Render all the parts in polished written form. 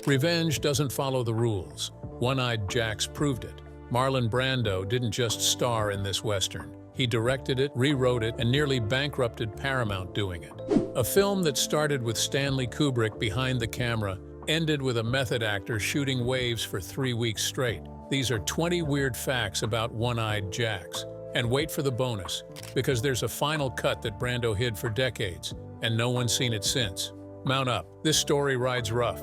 Revenge doesn't follow the rules. One-Eyed Jacks proved it. Marlon Brando didn't just star in this Western. He directed it, rewrote it, and nearly bankrupted Paramount doing it. A film that started with Stanley Kubrick behind the camera ended with a method actor shooting waves for 3 weeks straight. These are 20 weird facts about One-Eyed Jacks. And wait for the bonus, because there's a final cut that Brando hid for decades, and no one's seen it since. Mount up. This story rides rough.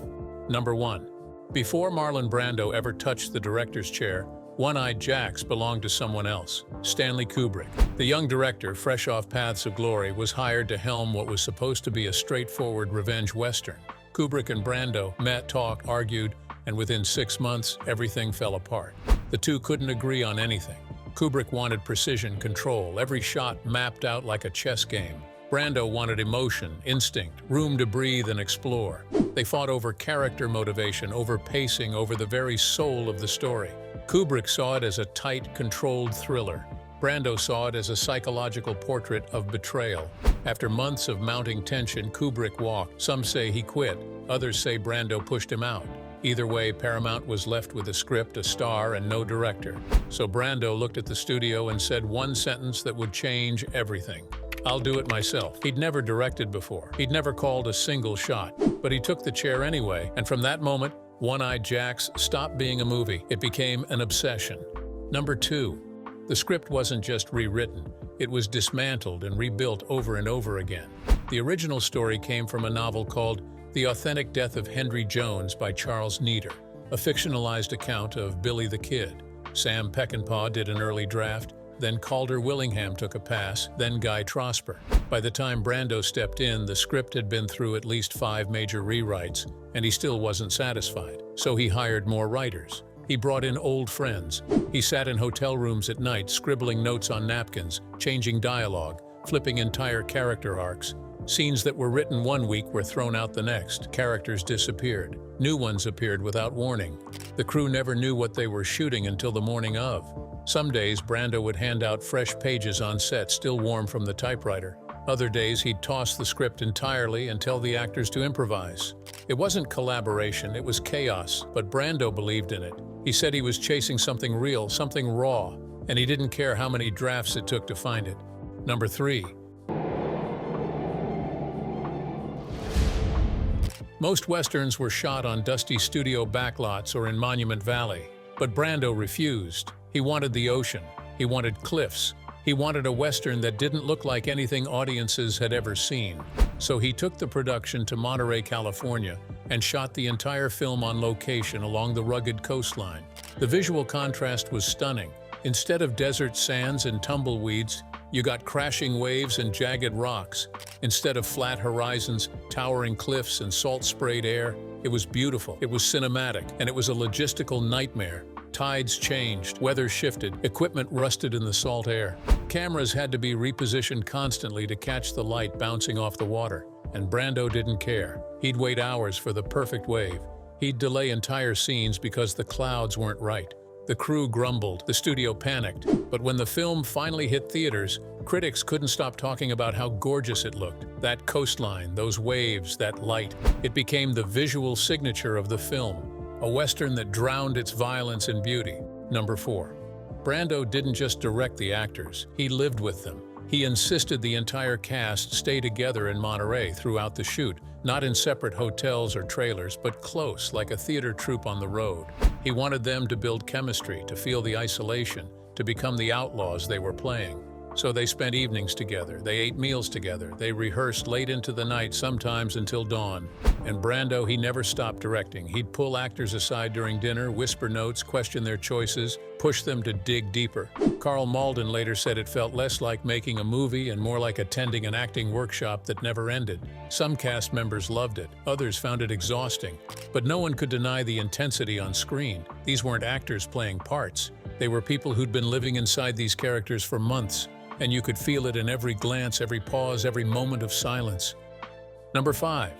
Number 1. Before Marlon Brando ever touched the director's chair, One-Eyed Jacks belonged to someone else, Stanley Kubrick. The young director, fresh off Paths of Glory, was hired to helm what was supposed to be a straightforward revenge western. Kubrick and Brando met, talked, argued, and within 6 months, everything fell apart. The two couldn't agree on anything. Kubrick wanted precision, control, every shot mapped out like a chess game. Brando wanted emotion, instinct, room to breathe and explore. They fought over character motivation, over pacing, over the very soul of the story. Kubrick saw it as a tight, controlled thriller. Brando saw it as a psychological portrait of betrayal. After months of mounting tension, Kubrick walked. Some say he quit, others say Brando pushed him out. Either way, Paramount was left with a script, a star, and no director. So Brando looked at the studio and said one sentence that would change everything. "I'll do it myself." He'd never directed before. He'd never called a single shot. But he took the chair anyway, and from that moment, One-Eyed Jacks stopped being a movie. It became an obsession. Number 2. The script wasn't just rewritten. It was dismantled and rebuilt over and over again. The original story came from a novel called The Authentic Death of Henry Jones by Charles Neater, a fictionalized account of Billy the Kid. Sam Peckinpah did an early draft, then Calder Willingham took a pass, then Guy Trosper. By the time Brando stepped in, the script had been through at least 5 major rewrites, and he still wasn't satisfied. So he hired more writers. He brought in old friends. He sat in hotel rooms at night, scribbling notes on napkins, changing dialogue, flipping entire character arcs. Scenes that were written one week were thrown out the next. Characters disappeared. New ones appeared without warning. The crew never knew what they were shooting until the morning of. Some days, Brando would hand out fresh pages on set, still warm from the typewriter. Other days, he'd toss the script entirely and tell the actors to improvise. It wasn't collaboration, it was chaos, but Brando believed in it. He said he was chasing something real, something raw, and he didn't care how many drafts it took to find it. Number 3. Most westerns were shot on dusty studio backlots or in Monument Valley, but Brando refused. He wanted the ocean. He wanted cliffs. He wanted a western that didn't look like anything audiences had ever seen. So he took the production to Monterey, California, and shot the entire film on location along the rugged coastline. The visual contrast was stunning. Instead of desert sands and tumbleweeds, you got crashing waves and jagged rocks. Instead of flat horizons, towering cliffs and salt-sprayed air, it was beautiful, it was cinematic, and it was a logistical nightmare. Tides changed, weather shifted, equipment rusted in the salt air. Cameras had to be repositioned constantly to catch the light bouncing off the water, and Brando didn't care. He'd wait hours for the perfect wave. He'd delay entire scenes because the clouds weren't right. The crew grumbled, the studio panicked, but when the film finally hit theaters, critics couldn't stop talking about how gorgeous it looked. That coastline, those waves, that light. It became the visual signature of the film, a western that drowned its violence in beauty. Number 4. Brando didn't just direct the actors, he lived with them. He insisted the entire cast stay together in Monterey throughout the shoot, not in separate hotels or trailers, but close, like a theater troupe on the road. He wanted them to build chemistry, to feel the isolation, to become the outlaws they were playing. So they spent evenings together, they ate meals together, they rehearsed late into the night, sometimes until dawn. And Brando, he never stopped directing. He'd pull actors aside during dinner, whisper notes, question their choices, push them to dig deeper. Carl Malden later said it felt less like making a movie and more like attending an acting workshop that never ended. Some cast members loved it, others found it exhausting. But no one could deny the intensity on screen. These weren't actors playing parts. They were people who'd been living inside these characters for months, and you could feel it in every glance, every pause, every moment of silence. Number 5.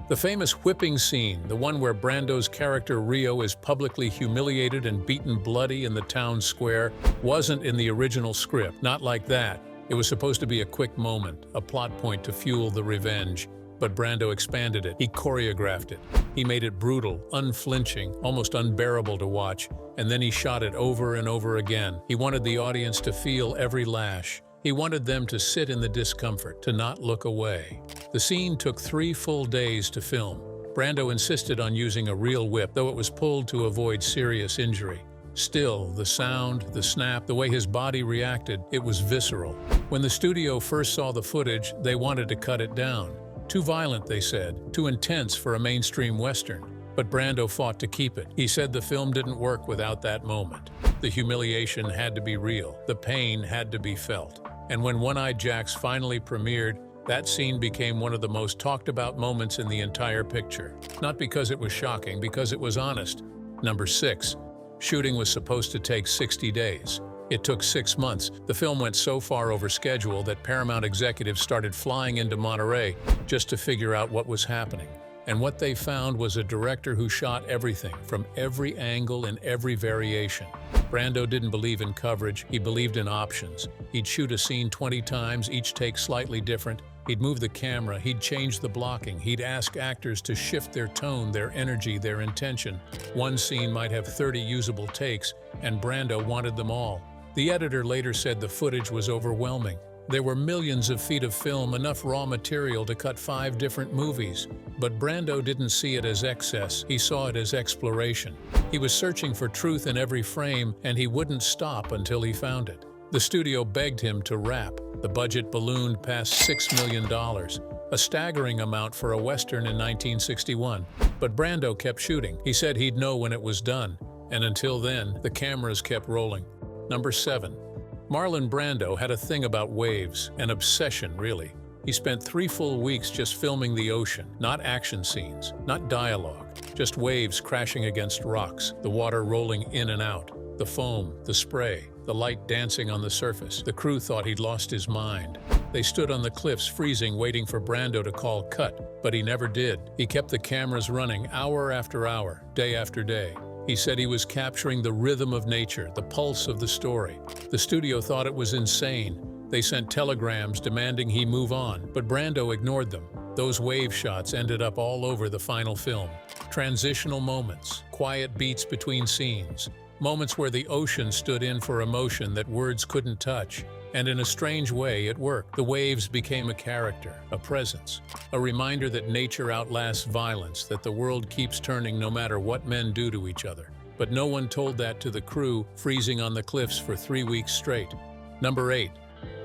The famous whipping scene, the one where Brando's character Rio is publicly humiliated and beaten bloody in the town square, wasn't in the original script. Not like that. It was supposed to be a quick moment, a plot point to fuel the revenge. But Brando expanded it. He choreographed it. He made it brutal, unflinching, almost unbearable to watch, and then he shot it over and over again. He wanted the audience to feel every lash. He wanted them to sit in the discomfort, to not look away. The scene took 3 full days to film. Brando insisted on using a real whip, though it was pulled to avoid serious injury. Still, the sound, the snap, the way his body reacted, it was visceral. When the studio first saw the footage, they wanted to cut it down. Too violent, they said, too intense for a mainstream Western. But Brando fought to keep it. He said the film didn't work without that moment. The humiliation had to be real. The pain had to be felt. And when One-Eyed Jacks finally premiered, that scene became one of the most talked about moments in the entire picture. Not because it was shocking, because it was honest. Number 6. Shooting was supposed to take 60 days. It took 6 months. The film went so far over schedule that Paramount executives started flying into Monterey just to figure out what was happening. And what they found was a director who shot everything, from every angle and every variation. Brando didn't believe in coverage, he believed in options. He'd shoot a scene 20 times, each take slightly different. He'd move the camera, he'd change the blocking, he'd ask actors to shift their tone, their energy, their intention. One scene might have 30 usable takes, and Brando wanted them all. The editor later said the footage was overwhelming. There were millions of feet of film, enough raw material to cut 5 different movies. But Brando didn't see it as excess, he saw it as exploration. He was searching for truth in every frame, and he wouldn't stop until he found it. The studio begged him to wrap. The budget ballooned past $6 million, a staggering amount for a Western in 1961. But Brando kept shooting. He said he'd know when it was done. And until then, the cameras kept rolling. Number 7. Marlon Brando had a thing about waves, an obsession really. He spent 3 full weeks just filming the ocean, not action scenes, not dialogue, just waves crashing against rocks, the water rolling in and out, the foam, the spray, the light dancing on the surface. The crew thought he'd lost his mind. They stood on the cliffs freezing, waiting for Brando to call cut, but he never did. He kept the cameras running hour after hour, day after day. He said he was capturing the rhythm of nature, the pulse of the story. The studio thought it was insane. They sent telegrams demanding he move on, but Brando ignored them. Those wave shots ended up all over the final film. Transitional moments, quiet beats between scenes, moments where the ocean stood in for emotion that words couldn't touch. And in a strange way, it worked. The waves became a character, a presence, a reminder that nature outlasts violence, that the world keeps turning no matter what men do to each other. But no one told that to the crew, freezing on the cliffs for 3 weeks straight. Number 8.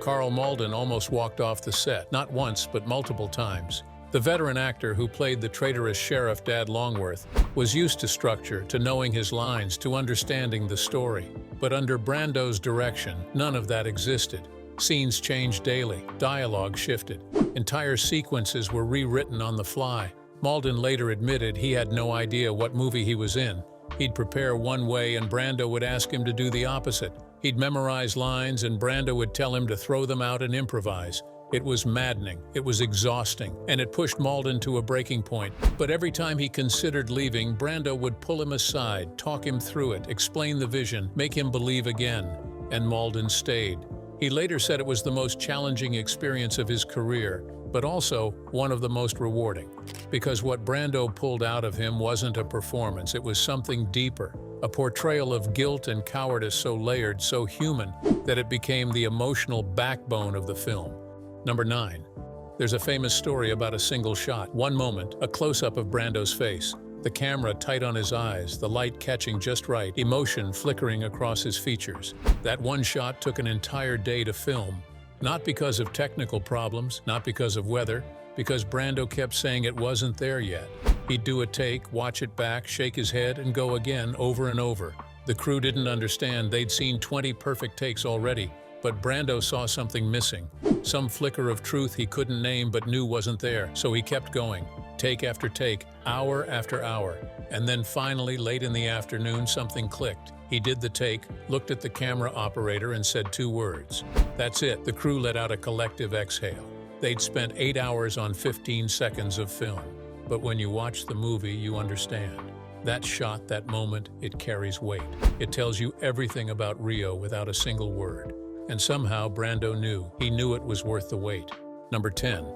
Karl Malden almost walked off the set, not once, but multiple times. The veteran actor who played the traitorous sheriff Dad Longworth was used to structure, to knowing his lines, to understanding the story. But under Brando's direction, none of that existed. Scenes changed daily, dialogue shifted, entire sequences were rewritten on the fly. Malden later admitted he had no idea what movie he was in. He'd prepare one way and Brando would ask him to do the opposite. He'd memorize lines and Brando would tell him to throw them out and improvise. It was maddening, it was exhausting, and it pushed Malden to a breaking point. But every time he considered leaving, Brando would pull him aside, talk him through it, explain the vision, make him believe again. And Malden stayed. He later said it was the most challenging experience of his career, but also one of the most rewarding. Because what Brando pulled out of him wasn't a performance, it was something deeper. A portrayal of guilt and cowardice so layered, so human, that it became the emotional backbone of the film. Number 9. There's a famous story about a single shot. One moment, a close-up of Brando's face. The camera tight on his eyes, the light catching just right, emotion flickering across his features. That one shot took an entire day to film. Not because of technical problems, not because of weather, because Brando kept saying it wasn't there yet. He'd do a take, watch it back, shake his head, and go again, over and over. The crew didn't understand. They'd seen 20 perfect takes already. But Brando saw something missing, some flicker of truth he couldn't name but knew wasn't there, so he kept going, take after take, hour after hour. And then finally, late in the afternoon, something clicked. He did the take, looked at the camera operator and said 2 words. That's it. The crew let out a collective exhale. They'd spent 8 hours on 15 seconds of film. But when you watch the movie, you understand. That shot, that moment, it carries weight. It tells you everything about Rio without a single word. And somehow Brando knew. He knew it was worth the wait. Number 10.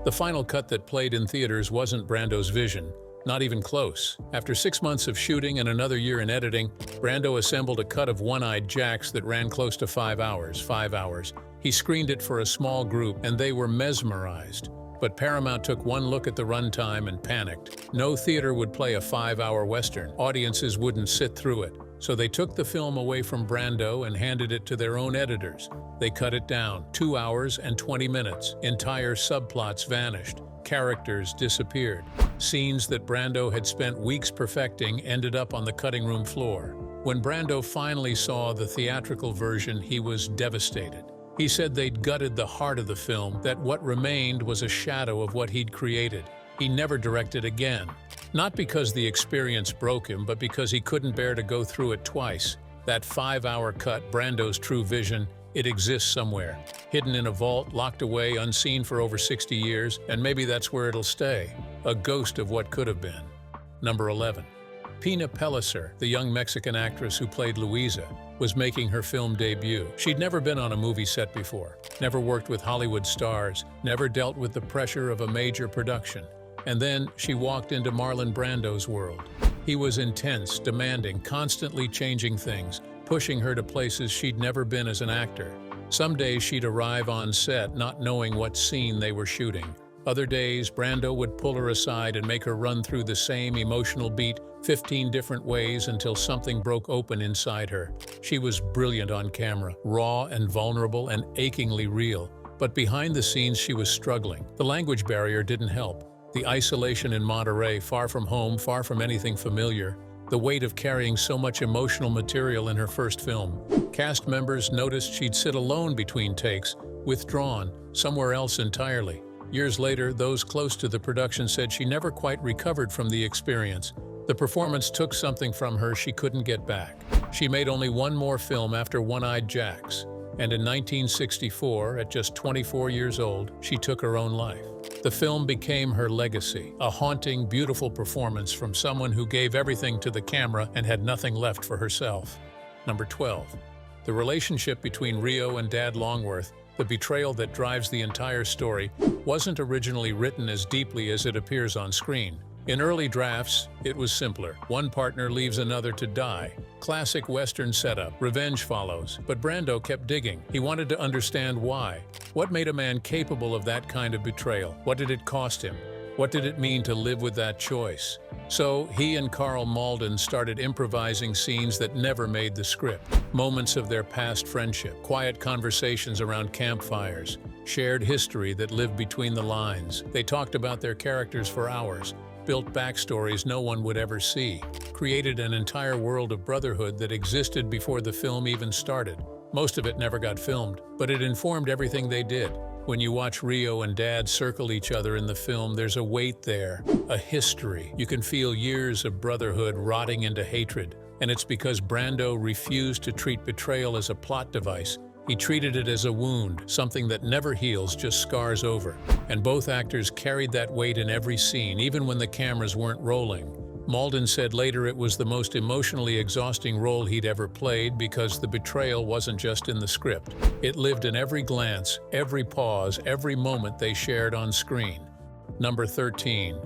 The final cut that played in theaters wasn't Brando's vision, not even close. After 6 months of shooting and another year in editing, Brando assembled a cut of One-Eyed Jacks that ran close to 5 hours. 5 hours. He screened it for a small group, and they were mesmerized. But Paramount took one look at the runtime and panicked. No theater would play a 5-hour Western. Audiences wouldn't sit through it. So they took the film away from Brando and handed it to their own editors. They cut it down, 2 hours and 20 minutes. Entire subplots vanished. Characters disappeared. Scenes that Brando had spent weeks perfecting ended up on the cutting room floor. When Brando finally saw the theatrical version, he was devastated. He said they'd gutted the heart of the film, that what remained was a shadow of what he'd created. He never directed again. Not because the experience broke him, but because he couldn't bear to go through it twice. That 5-hour cut, Brando's true vision, it exists somewhere, hidden in a vault, locked away, unseen for over 60 years, and maybe that's where it'll stay, a ghost of what could have been. Number 11. Pina Pellicer, the young Mexican actress who played Luisa, was making her film debut. She'd never been on a movie set before, never worked with Hollywood stars, never dealt with the pressure of a major production. And then she walked into Marlon Brando's world. He was intense, demanding, constantly changing things, pushing her to places she'd never been as an actor. Some days she'd arrive on set not knowing what scene they were shooting. Other days, Brando would pull her aside and make her run through the same emotional beat 15 different ways until something broke open inside her. She was brilliant on camera, raw and vulnerable and achingly real. But behind the scenes she was struggling. The language barrier didn't help. The isolation in Monterey, far from home, far from anything familiar. The weight of carrying so much emotional material in her first film. Cast members noticed she'd sit alone between takes, withdrawn, somewhere else entirely. Years later, those close to the production said she never quite recovered from the experience. The performance took something from her she couldn't get back. She made only one more film after One-Eyed Jacks, and in 1964, at just 24 years old, she took her own life. The film became her legacy, a haunting, beautiful performance from someone who gave everything to the camera and had nothing left for herself. Number 12. The relationship between Rio and Dad Longworth, the betrayal that drives the entire story, wasn't originally written as deeply as it appears on screen. In early drafts, it was simpler. One partner leaves another to die. Classic Western setup. Revenge follows. But Brando kept digging. He wanted to understand why. What made a man capable of that kind of betrayal? What did it cost him? What did it mean to live with that choice? So he and Karl Malden started improvising scenes that never made the script. Moments of their past friendship, quiet conversations around campfires, shared history that lived between the lines. They talked about their characters for hours, built backstories no one would ever see, created an entire world of brotherhood that existed before the film even started. Most of it never got filmed, but it informed everything they did. When you watch Rio and Dad circle each other in the film, there's a weight there, a history. You can feel years of brotherhood rotting into hatred, and it's because Brando refused to treat betrayal as a plot device. He treated it as a wound, something that never heals, just scars over. And both actors carried that weight in every scene, even when the cameras weren't rolling. Malden said later it was the most emotionally exhausting role he'd ever played because the betrayal wasn't just in the script. It lived in every glance, every pause, every moment they shared on screen. Number 13.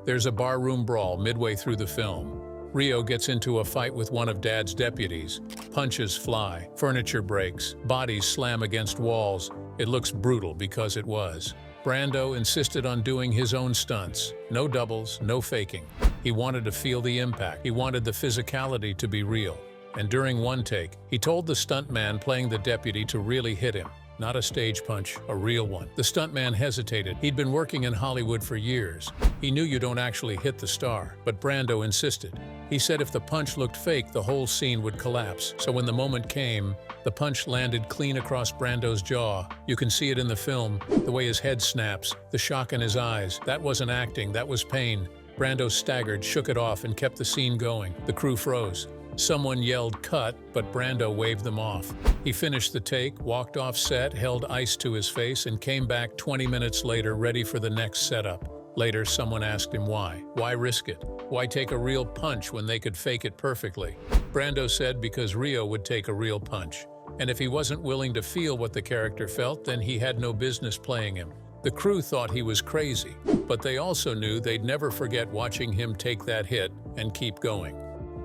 There's a barroom brawl midway through the film. Rio gets into a fight with one of Dad's deputies. Punches fly, furniture breaks, bodies slam against walls. It looks brutal because it was. Brando insisted on doing his own stunts. No doubles, no faking. He wanted to feel the impact. He wanted the physicality to be real. And during one take, he told the stuntman playing the deputy to really hit him. Not a stage punch, a real one. The stuntman hesitated. He'd been working in Hollywood for years. He knew you don't actually hit the star, but Brando insisted. He said if the punch looked fake, the whole scene would collapse. So when the moment came, the punch landed clean across Brando's jaw. You can see it in the film, the way his head snaps, the shock in his eyes. That wasn't acting, that was pain. Brando staggered, shook it off, and kept the scene going. The crew froze. Someone yelled cut, but Brando waved them off. He finished the take, walked off set, held ice to his face, and came back 20 minutes later ready for the next setup. Later, someone asked him why. Why risk it? Why take a real punch when they could fake it perfectly? Brando said because Rio would take a real punch. And if he wasn't willing to feel what the character felt, then he had no business playing him. The crew thought he was crazy, but they also knew they'd never forget watching him take that hit and keep going.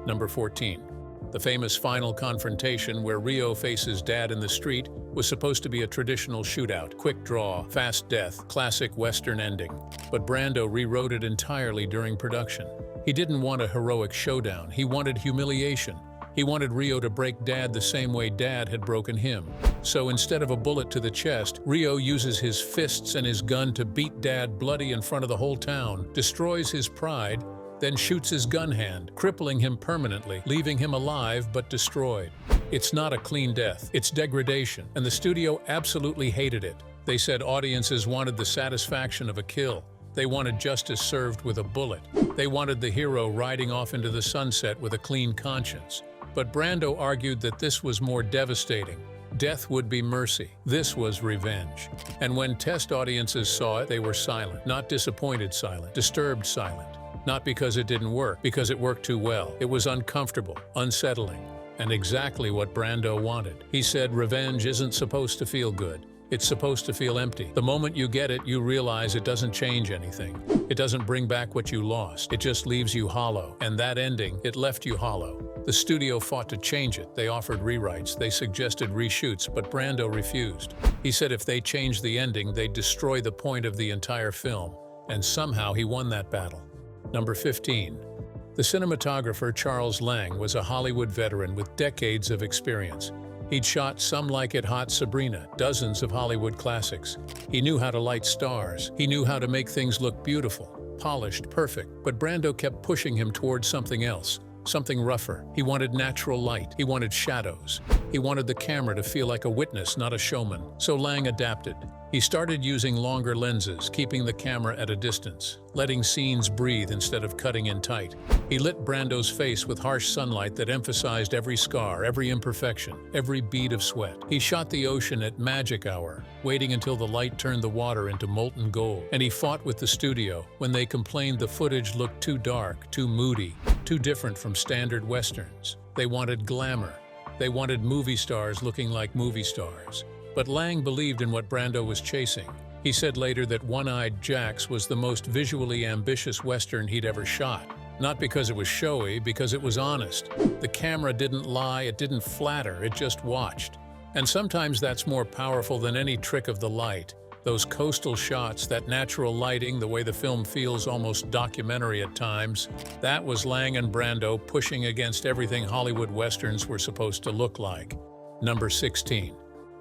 Number 14. The famous final confrontation where Rio faces Dad in the street was supposed to be a traditional shootout, quick draw, fast death, classic Western ending. But Brando rewrote it entirely during production. He didn't want a heroic showdown, he wanted humiliation. He wanted Rio to break Dad the same way Dad had broken him. So instead of a bullet to the chest, Rio uses his fists and his gun to beat Dad bloody in front of the whole town, destroys his pride, then shoots his gun hand, crippling him permanently, leaving him alive but destroyed. It's not a clean death, it's degradation, and the studio absolutely hated it. They said audiences wanted the satisfaction of a kill. They wanted justice served with a bullet. They wanted the hero riding off into the sunset with a clean conscience. But Brando argued that this was more devastating. Death would be mercy. This was revenge. And when test audiences saw it, they were silent. Not disappointed silent, disturbed silent. Not because it didn't work, because it worked too well. It was uncomfortable, unsettling, and exactly what Brando wanted. He said revenge isn't supposed to feel good. It's supposed to feel empty. The moment you get it, you realize it doesn't change anything. It doesn't bring back what you lost. It just leaves you hollow. And that ending, it left you hollow. The studio fought to change it. They offered rewrites. They suggested reshoots, but Brando refused. He said if they changed the ending, they'd destroy the point of the entire film. And somehow he won that battle. Number 15. The cinematographer Charles Lang was a Hollywood veteran with decades of experience. He'd shot Some Like It Hot, Sabrina, dozens of Hollywood classics. He knew how to light stars. He knew how to make things look beautiful, polished, perfect. But Brando kept pushing him towards something else, something rougher. He wanted natural light. He wanted shadows. He wanted the camera to feel like a witness, not a showman. So Lang adapted. He started using longer lenses, keeping the camera at a distance, letting scenes breathe instead of cutting in tight. He lit Brando's face with harsh sunlight that emphasized every scar, every imperfection, every bead of sweat. He shot the ocean at magic hour, waiting until the light turned the water into molten gold. And he fought with the studio when they complained the footage looked too dark, too moody, too different from standard westerns. They wanted glamour. They wanted movie stars looking like movie stars. But Lang believed in what Brando was chasing. He said later that One-Eyed Jacks was the most visually ambitious Western he'd ever shot. Not because it was showy, because it was honest. The camera didn't lie, it didn't flatter, it just watched. And sometimes that's more powerful than any trick of the light. Those coastal shots, that natural lighting, the way the film feels almost documentary at times, that was Lang and Brando pushing against everything Hollywood Westerns were supposed to look like. Number 16.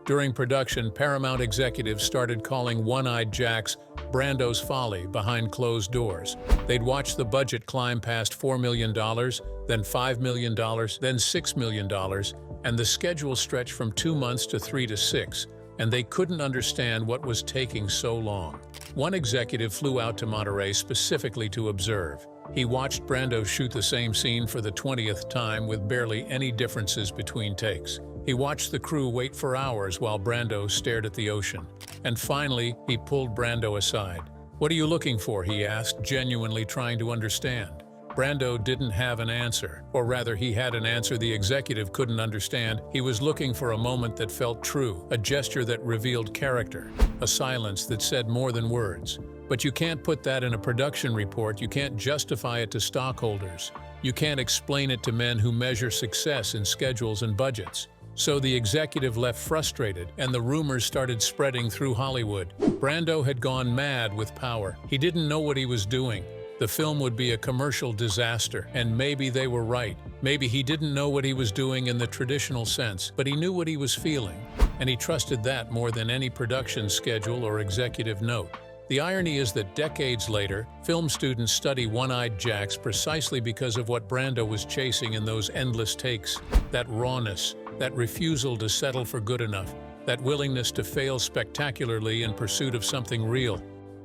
During production, Paramount executives started calling One-Eyed Jacks Brando's folly behind closed doors. They'd watch the budget climb past $4 million, then $5 million, then $6 million, and the schedule stretched from 2 months to 3 to 6, and they couldn't understand what was taking so long. One executive flew out to Monterey specifically to observe. He watched Brando shoot the same scene for the 20th time with barely any differences between takes. He watched the crew wait for hours while Brando stared at the ocean. And finally, he pulled Brando aside. "What are you looking for?" he asked, genuinely trying to understand. Brando didn't have an answer, or rather he had an answer the executive couldn't understand. He was looking for a moment that felt true, a gesture that revealed character, a silence that said more than words. But you can't put that in a production report, you can't justify it to stockholders. You can't explain it to men who measure success in schedules and budgets. So the executive left frustrated, and the rumors started spreading through Hollywood. Brando had gone mad with power. He didn't know what he was doing. The film would be a commercial disaster, and maybe they were right. Maybe he didn't know what he was doing in the traditional sense, but he knew what he was feeling, and he trusted that more than any production schedule or executive note. The irony is that decades later, film students study One-Eyed Jacks precisely because of what Brando was chasing in those endless takes, that rawness, that refusal to settle for good enough, that willingness to fail spectacularly in pursuit of something real.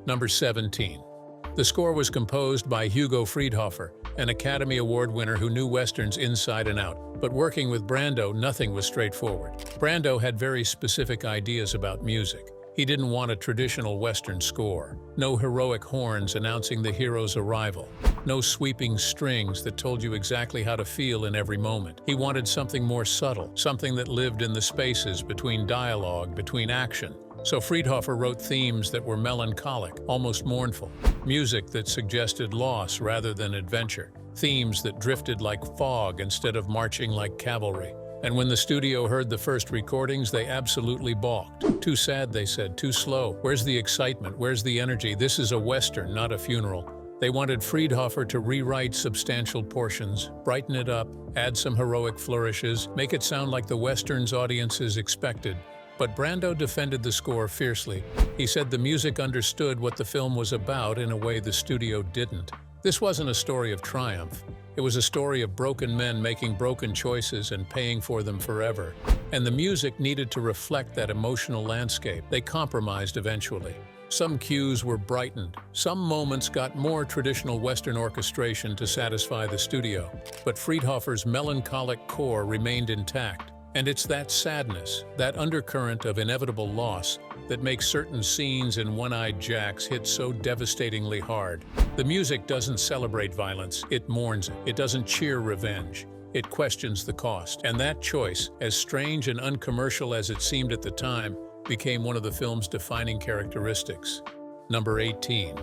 Number 17. The score was composed by Hugo Friedhofer, an Academy Award winner who knew Westerns inside and out. But working with Brando, nothing was straightforward. Brando had very specific ideas about music. He didn't want a traditional Western score. No heroic horns announcing the hero's arrival. No sweeping strings that told you exactly how to feel in every moment. He wanted something more subtle, something that lived in the spaces between dialogue, between action. So Friedhofer wrote themes that were melancholic, almost mournful, music that suggested loss rather than adventure, themes that drifted like fog instead of marching like cavalry. And when the studio heard the first recordings, they absolutely balked. Too sad, they said, too slow. Where's the excitement? Where's the energy? This is a Western, not a funeral. They wanted Friedhofer to rewrite substantial portions, brighten it up, add some heroic flourishes, make it sound like the Western's audiences expected. But Brando defended the score fiercely. He said the music understood what the film was about in a way the studio didn't. This wasn't a story of triumph. It was a story of broken men making broken choices and paying for them forever. And the music needed to reflect that emotional landscape. They compromised eventually. Some cues were brightened. Some moments got more traditional Western orchestration to satisfy the studio. But Friedhofer's melancholic core remained intact. And it's that sadness, that undercurrent of inevitable loss, that makes certain scenes in One-Eyed Jacks hit so devastatingly hard. The music doesn't celebrate violence, it mourns it. It doesn't cheer revenge. It questions the cost. And that choice, as strange and uncommercial as it seemed at the time, became one of the film's defining characteristics. Number 18.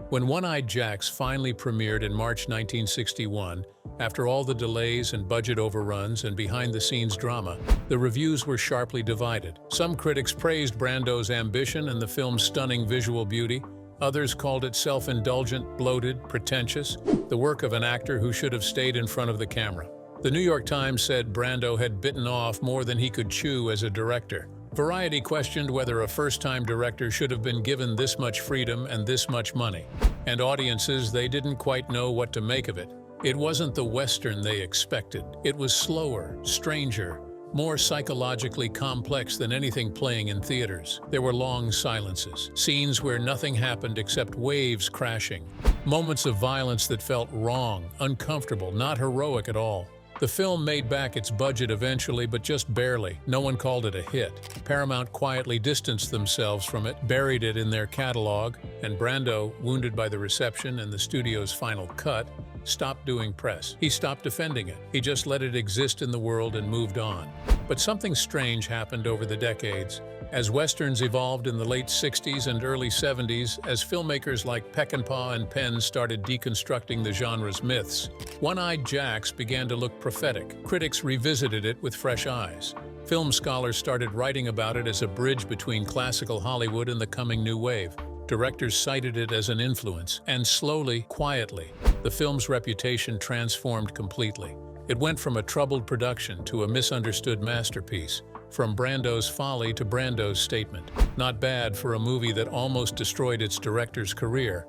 When One-Eyed Jacks finally premiered in March 1961, after all the delays and budget overruns and behind-the-scenes drama, the reviews were sharply divided. Some critics praised Brando's ambition and the film's stunning visual beauty. Others called it self-indulgent, bloated, pretentious, the work of an actor who should have stayed in front of the camera. The New York Times said Brando had bitten off more than he could chew as a director. Variety questioned whether a first-time director should have been given this much freedom and this much money. And audiences, they didn't quite know what to make of it. It wasn't the Western they expected. It was slower, stranger, more psychologically complex than anything playing in theaters. There were long silences, scenes where nothing happened except waves crashing, moments of violence that felt wrong, uncomfortable, not heroic at all. The film made back its budget eventually, but just barely. No one called it a hit. Paramount quietly distanced themselves from it, buried it in their catalog, and Brando, wounded by the reception and the studio's final cut, stopped doing press. He stopped defending it. He just let it exist in the world and moved on. But something strange happened over the decades. As Westerns evolved in the late 60s and early 70s, as filmmakers like Peckinpah and Penn started deconstructing the genre's myths, One-Eyed Jacks began to look prophetic. Critics revisited it with fresh eyes. Film scholars started writing about it as a bridge between classical Hollywood and the coming new wave. Directors cited it as an influence, and slowly, quietly, the film's reputation transformed completely. It went from a troubled production to a misunderstood masterpiece, from Brando's folly to Brando's statement. Not bad for a movie that almost destroyed its director's career.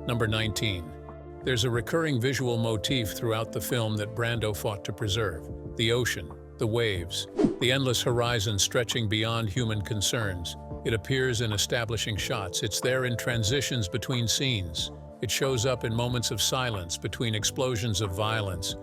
Number 19. There's a recurring visual motif throughout the film that Brando fought to preserve: the ocean, the waves, the endless horizon stretching beyond human concerns. It appears in establishing shots. It's there in transitions between scenes. It shows up in moments of silence between explosions of violence.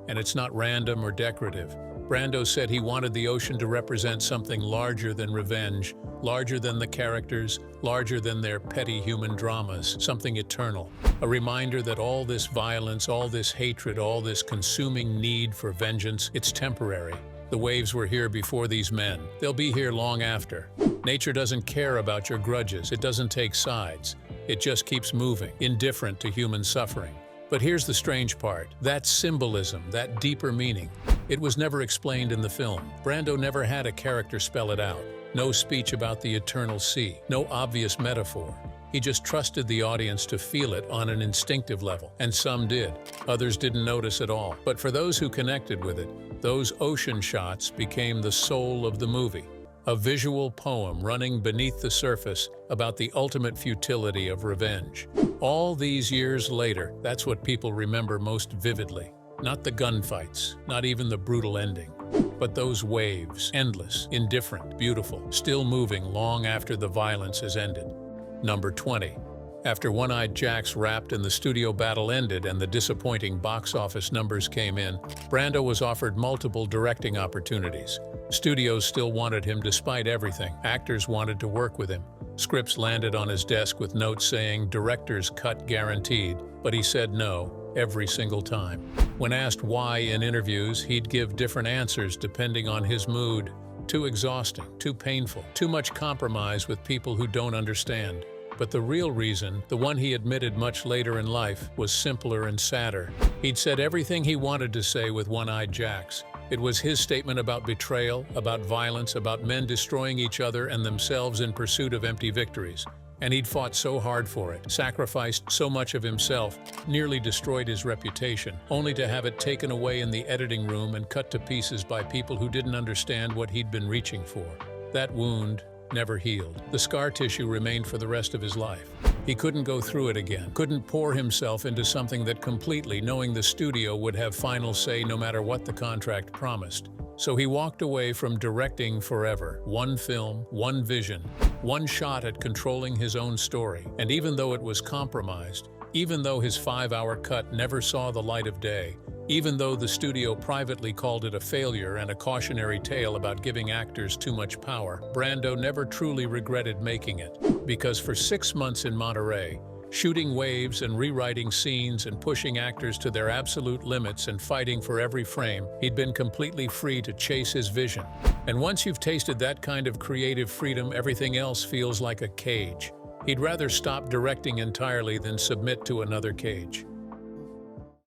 And it's not random or decorative. Brando said he wanted the ocean to represent something larger than revenge, larger than the characters, larger than their petty human dramas, something eternal. A reminder that all this violence, all this hatred, all this consuming need for vengeance, it's temporary. The waves were here before these men. They'll be here long after. Nature doesn't care about your grudges. It doesn't take sides. It just keeps moving, indifferent to human suffering. But here's the strange part. That symbolism, that deeper meaning, it was never explained in the film. Brando never had a character spell it out. No speech about the eternal sea. No obvious metaphor. He just trusted the audience to feel it on an instinctive level. And some did. Others didn't notice at all. But for those who connected with it, those ocean shots became the soul of the movie. A visual poem running beneath the surface about the ultimate futility of revenge. All these years later, that's what people remember most vividly. Not the gunfights, not even the brutal ending, but those waves, endless, indifferent, beautiful, still moving long after the violence has ended. Number 20. After One-Eyed Jacks wrapped and the studio battle ended and the disappointing box office numbers came in, Brando was offered multiple directing opportunities. Studios still wanted him despite everything. Actors wanted to work with him. Scripts landed on his desk with notes saying director's cut guaranteed, but he said no every single time. When asked why in interviews, he'd give different answers depending on his mood. Too exhausting, too painful, too much compromise with people who don't understand. But the real reason, the one he admitted much later in life, was simpler and sadder. He'd said everything he wanted to say with One-Eyed Jacks. It was his statement about betrayal, about violence, about men destroying each other and themselves in pursuit of empty victories. And he'd fought so hard for it, sacrificed so much of himself, nearly destroyed his reputation, only to have it taken away in the editing room and cut to pieces by people who didn't understand what he'd been reaching for. That wound never healed. The scar tissue remained for the rest of his life. He couldn't go through it again, couldn't pour himself into something that completely, knowing the studio would have final say no matter what the contract promised. So he walked away from directing forever. One film, one vision, one shot at controlling his own story. And even though it was compromised, even though his 5-hour cut never saw the light of day, even though the studio privately called it a failure and a cautionary tale about giving actors too much power, Brando never truly regretted making it. Because for 6 months in Monterey, shooting waves and rewriting scenes and pushing actors to their absolute limits and fighting for every frame, he'd been completely free to chase his vision. And once you've tasted that kind of creative freedom, everything else feels like a cage. He'd rather stop directing entirely than submit to another cage.